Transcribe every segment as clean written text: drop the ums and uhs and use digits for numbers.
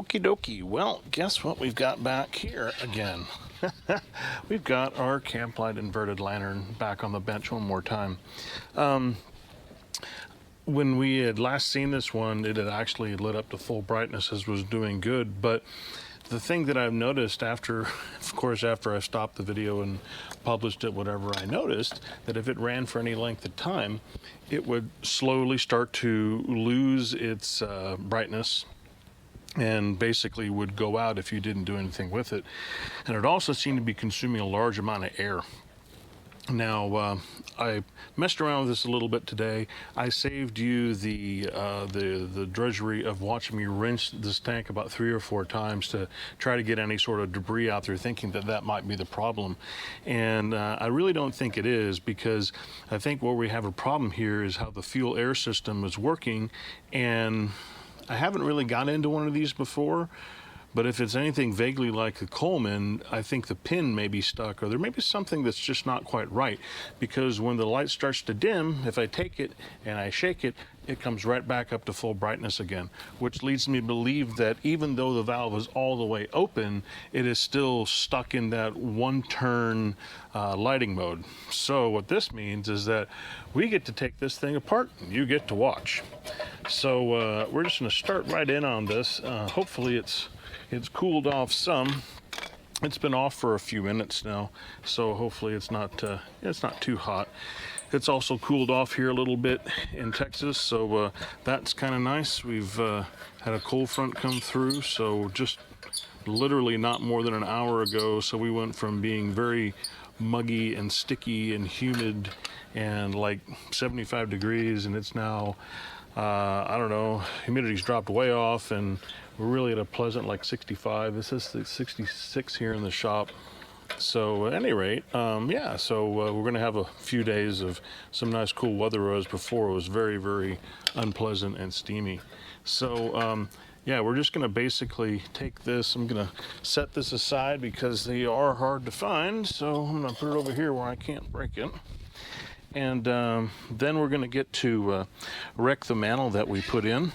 Okie dokie. Well, guess what we've got back here again? We've got our Kamplite inverted lantern back on the bench one more time. When we had last seen this one, it had actually lit up to full brightness, as was doing good. But the thing that I've noticed after, of course, after I stopped the video and published it, whatever, I noticed that if it ran for any length of time, it would slowly start to lose its brightness and basically would go out if you didn't do anything with it. And it also seemed to be consuming a large amount of air. Now, I messed around with this a little bit today. I saved you the drudgery of watching me rinse this tank about 3 or 4 times to try to get any sort of debris out there, thinking that that might be the problem. And I really don't think it is, because I think where we have a problem here is how the fuel air system is working. And I haven't really got into one of these before, but if it's anything vaguely like the Coleman, I think the pin may be stuck, or there may be something that's just not quite right, because when the light starts to dim, if I take it and I shake it, it comes right back up to full brightness again, which leads me to believe that even though the valve is all the way open, it is still stuck in that one-turn lighting mode. So what this means is that we get to take this thing apart and you get to watch. So we're just going to start right in on this. Hopefully it's cooled off some. It's been off for a few minutes now, so hopefully it's not too hot. It's also cooled off here a little bit in Texas, so that's kind of nice. We've had a cold front come through, so just literally not more than an hour ago, so we went from being very muggy and sticky and humid and like 75 degrees, and it's now I don't know, humidity's dropped way off, and we're really at a pleasant like 65. This is 66 here in the shop. So at any rate, yeah, so we're going to have a few days of some nice cool weather, whereas before it was very, very unpleasant and steamy. So yeah, we're just going to basically take this. I'm going to set this aside because they are hard to find, so I'm going to put it over here where I can't break it. And then we're going to get to wreck the mantle that we put in,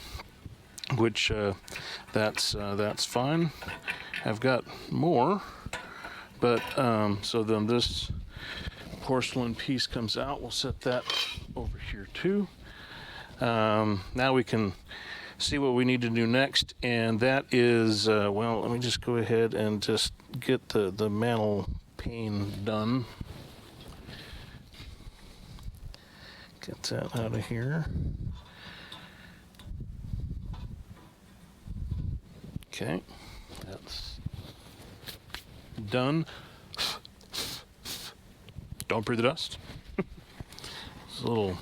which that's fine. I've got more, but so then this porcelain piece comes out. We'll set that over here too. Now we can see what we need to do next, and that is, well, let me just go ahead and just get the mantle pane done. Get that out of here. Okay, that's done. Don't breathe the dust. It's a little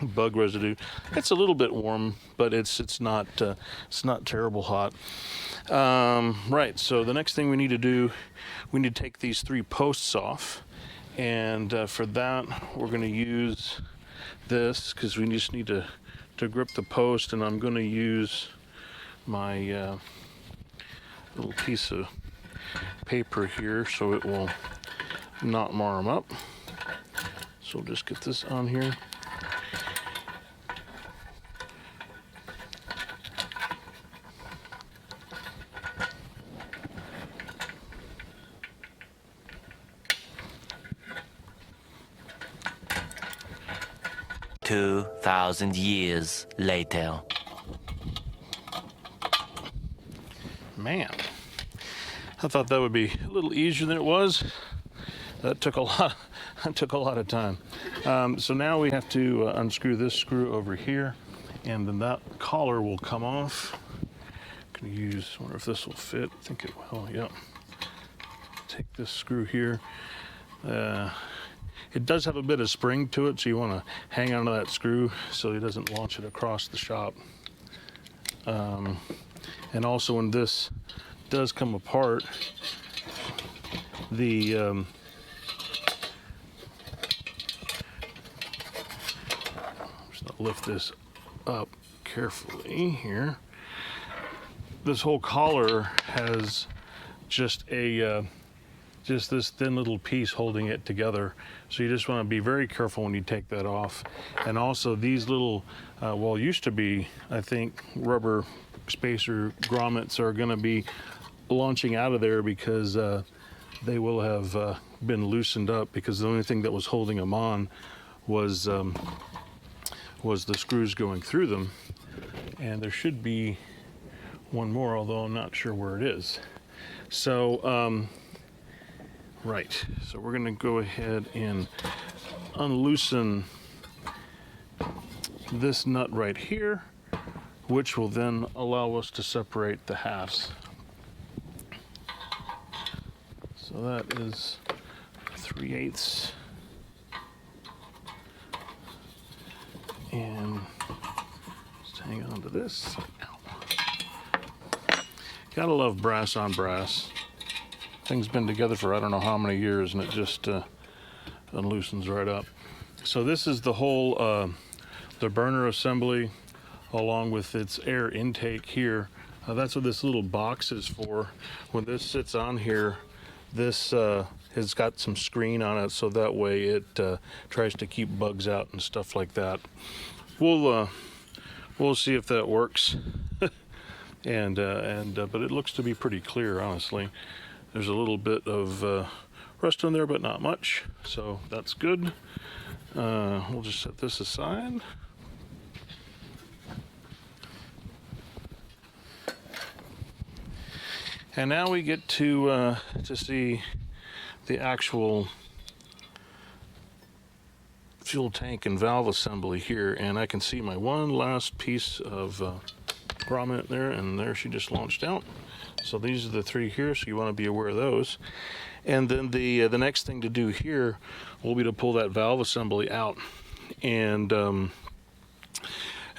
bug residue. It's a little bit warm, but it's not terrible hot. Right. So the next thing we need to do, we need to take these 3 posts off. And for that, we're going to use this, because we just need to grip the post, and I'm going to use my little piece of paper here so it will not mar them up. So we'll just get this on here. "2,000 years later." Man, I thought that would be a little easier than it was. That took a lot. That took a lot of time. So now we have to unscrew this screw over here, and then that collar will come off. I'm gonna use. Wonder if this will fit. I think it will. Yep. Take this screw here. It does have a bit of spring to it, so you want to hang onto that screw so it doesn't launch it across the shop. And also, when this does come apart, the just gonna lift this up carefully here. This whole collar has just a just this thin little piece holding it together. So you just want to be very careful when you take that off. And also these little, well, used to be, I think, rubber spacer grommets are going to be launching out of there because they will have been loosened up, because the only thing that was holding them on was the screws going through them. And there should be one more, although I'm not sure where it is. So, right, so we're gonna go ahead and unloosen this nut right here, which will then allow us to separate the halves. So that is 3/8. And just hang on to this. Gotta love brass on brass. Thing's been together for I don't know how many years, and it just unloosens right up. So this is the whole the burner assembly, along with its air intake here. That's what this little box is for. When this sits on here, this has got some screen on it, so that way it tries to keep bugs out and stuff like that. We'll see if that works. and but it looks to be pretty clear, honestly. There's a little bit of rust on there, but not much, so that's good. We'll just set this aside. And now we get to see the actual fuel tank and valve assembly here, and I can see my one last piece of grommet there, and there she just launched out. So these are the three here, so you want to be aware of those. And then the next thing to do here will be to pull that valve assembly out, and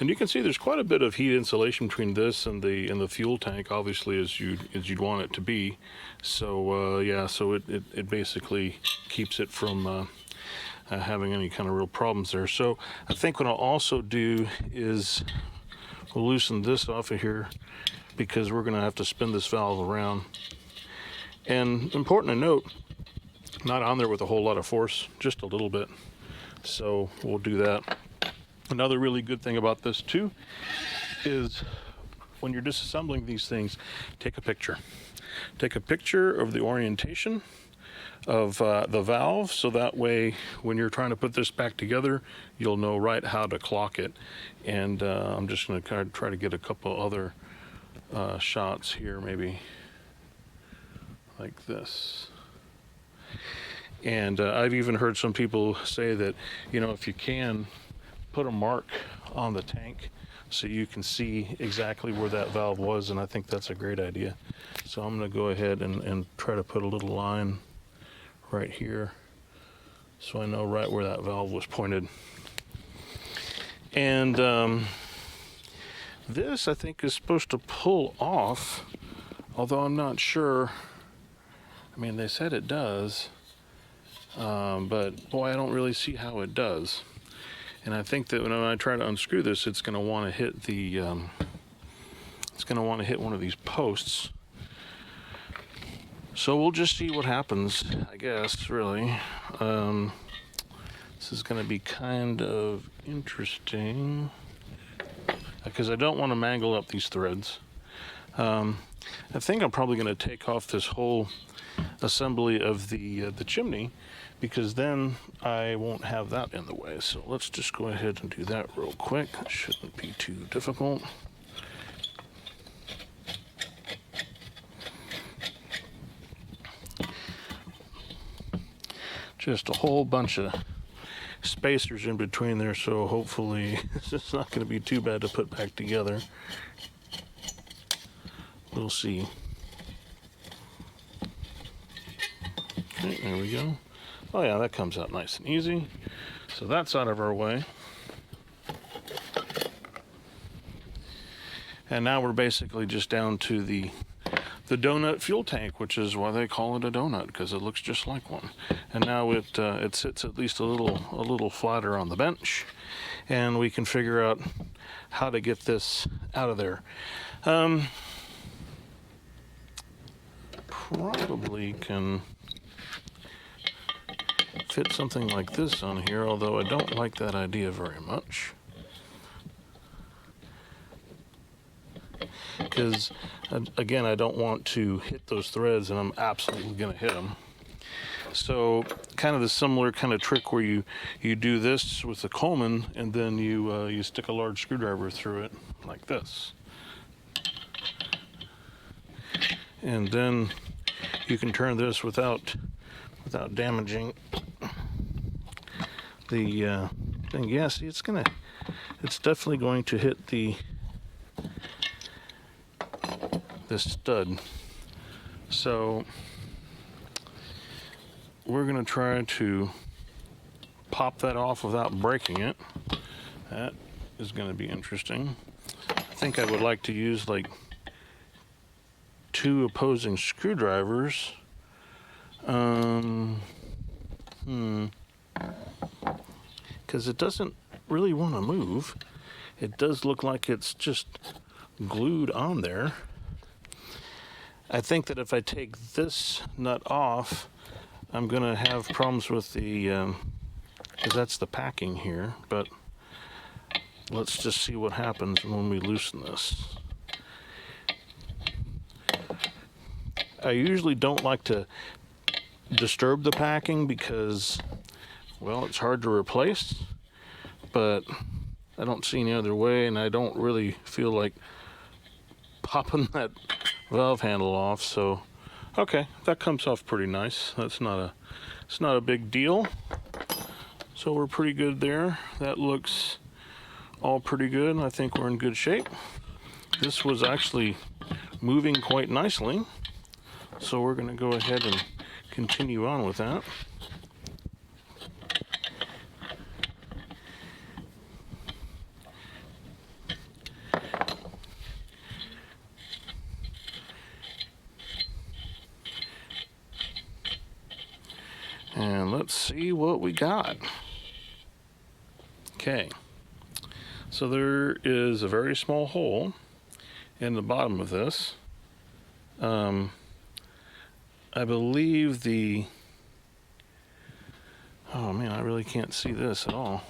you can see there's quite a bit of heat insulation between this and the fuel tank, obviously, as you'd want it to be. So yeah, so it basically keeps it from having any kind of real problems there. So I think what I'll also do is we'll loosen this off of here, because we're going to have to spin this valve around. And important to note, not on there with a whole lot of force, just a little bit. So we'll do that. Another really good thing about this too is when you're disassembling these things, take a picture. Take a picture of the orientation of the valve, so that way when you're trying to put this back together, you'll know right how to clock it. And I'm just going to kind of try to get a couple other shots here, maybe like this. And I've even heard some people say that, you know, if you can, put a mark on the tank so you can see exactly where that valve was, and I think that's a great idea. So I'm going to go ahead and try to put a little line right here so I know right where that valve was pointed. And this, I think, is supposed to pull off, although I'm not sure. I mean, they said it does, but boy, I don't really see how it does. And I think that when I try to unscrew this, it's going to want to hit the it's going to want to hit one of these posts. So we'll just see what happens, I guess, really. This is going to be kind of interesting, because I don't want to mangle up these threads. I think I'm probably going to take off this whole assembly of the chimney, because then I won't have that in the way. So let's just go ahead and do that real quick. It shouldn't be too difficult. Just a whole bunch of spacers in between there, so hopefully it's not going to be too bad to put back together. We'll see. Okay, there we go. Oh yeah, that comes out nice and easy. So that's out of our way. And now we're basically just down to the donut fuel tank, which is why they call it a donut, because it looks just like one. And now it sits at least a little flatter on the bench, and we can figure out how to get this out of there. Probably can fit something like this on here, although I don't like that idea very much. Because, again, I don't want to hit those threads, and I'm absolutely going to hit them. So, kind of the similar kind of trick where you do this with the Coleman, and then you stick a large screwdriver through it, like this. And then you can turn this without damaging the thing. Yeah, see, it's definitely going to hit this stud. So we're going to try to pop that off without breaking it. That is going to be interesting. I think I would like to use like 2 opposing screwdrivers. Because it doesn't really want to move. It does look like it's just glued on there. I think that if I take this nut off, I'm going to have problems with the, because that's the packing here, but let's just see what happens when we loosen this. I usually don't like to disturb the packing because, well, it's hard to replace, but I don't see any other way, and I don't really feel like popping that valve handle off. So okay, that comes off pretty nice. It's not a big deal. So we're pretty good there. That looks all pretty good. I think we're in good shape. This was actually moving quite nicely, so we're going to go ahead and continue on with that. And let's see what we got. Okay, so there is a very small hole in the bottom of this. I believe oh man, I really can't see this at all.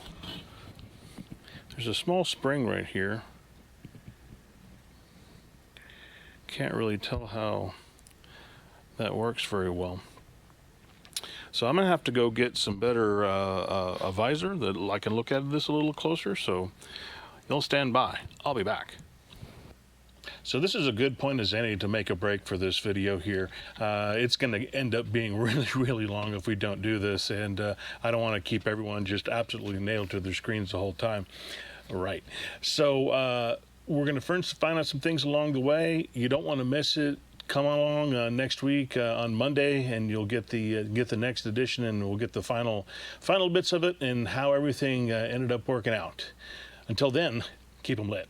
There's a small spring right here. Can't really tell how that works very well. So I'm going to have to go get some better a visor that I can look at this a little closer. So you'll stand by. I'll be back. So this is a good point as any to make a break for this video here. It's going to end up being really, really long if we don't do this, and I don't want to keep everyone just absolutely nailed to their screens the whole time. All right. So we're going to first find out some things along the way. You don't want to miss it. Come along next week on Monday, and you'll get the next edition, and we'll get the final bits of it and how everything ended up working out. Until then, keep them lit.